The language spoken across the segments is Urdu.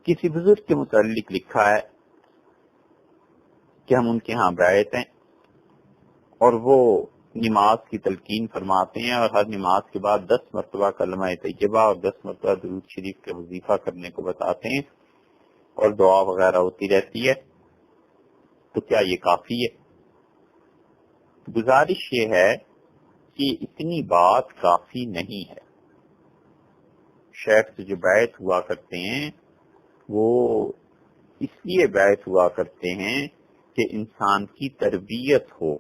کسی بزرگ کے متعلق لکھا ہے کہ ہم ان کے ہاں بیعت ہیں اور وہ نماز کی تلقین فرماتے ہیں اور ہر نماز کے بعد 10 مرتبہ کلمہ طیبہ اور 10 مرتبہ درود شریف کا وظیفہ کرنے کو بتاتے ہیں اور دعا وغیرہ ہوتی رہتی ہے، تو کیا یہ کافی ہے؟ گزارش یہ ہے کہ اتنی بات کافی نہیں ہے۔ شیخ سے جو بیعت ہوا کرتے ہیں وہ اس لیے بیعت ہوا کرتے ہیں کہ انسان کی تربیت ہو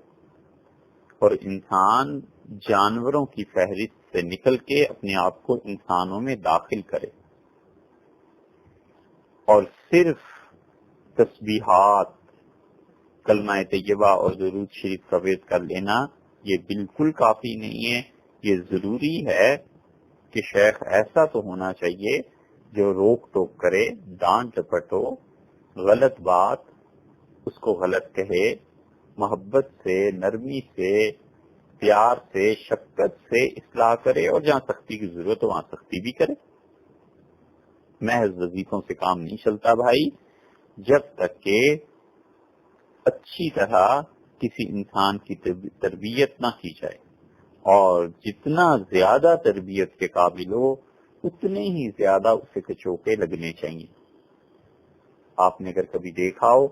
اور انسان جانوروں کی فہرست سے نکل کے اپنے آپ کو انسانوں میں داخل کرے، اور صرف تسبیحات، کلمہ طیبہ اور درود شریف کا ورد کر لینا یہ بالکل کافی نہیں ہے۔ یہ ضروری ہے کہ شیخ ایسا تو ہونا چاہیے جو روک ٹوک کرے، ڈانٹ ڈپٹ ہو، غلط بات اس کو غلط کہے، محبت سے، نرمی سے، پیار سے، شفقت سے اصلاح کرے، اور جہاں سختی کی ضرورت ہو وہاں سختی بھی کرے۔ محض وظیفوں سے کام نہیں چلتا بھائی، جب تک کہ اچھی طرح کسی انسان کی تربیت نہ کی جائے، اور جتنا زیادہ تربیت کے قابل ہو اتنے ہی زیادہ اسے کچوکے لگنے چاہیے۔ آپ نے اگر کبھی دیکھا ہو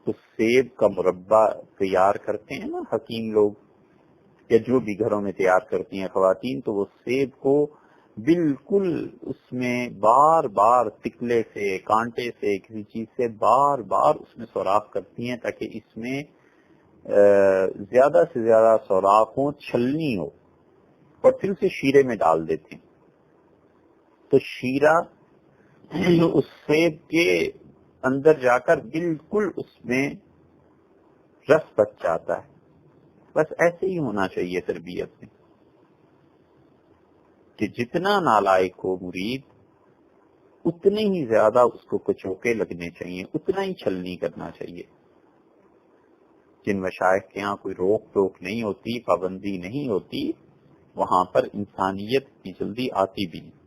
تو سیب کا مربع تیار کرتے ہیں نا حکیم لوگ، یا جو بھی گھروں میں تیار کرتی ہیں خواتین، تو وہ سیب کو بالکل اس میں بار بار تکلے سے، کانٹے سے، کسی چیز سے بار بار اس میں سوراخ کرتی ہیں تاکہ اس میں زیادہ سے زیادہ سوراخ ہوں، چھلنی ہو، اور پھر اسے شیرے میں ڈال دیتے ہیں تو شیرہ اس سیب کے اندر جا کر بالکل اس میں رس بچ جاتا ہے۔ بس ایسے ہی ہونا چاہیے تربیت میں، کہ جتنا نالائق ہو مرید اتنے ہی زیادہ اس کو کچوکے لگنے چاہیے، اتنا ہی چھلنی کرنا چاہیے۔ جن مشائخ کے یہاں کوئی روک ٹوک نہیں ہوتی، پابندی نہیں ہوتی، وہاں پر انسانیت کی جلدی آتی بھی نہیں۔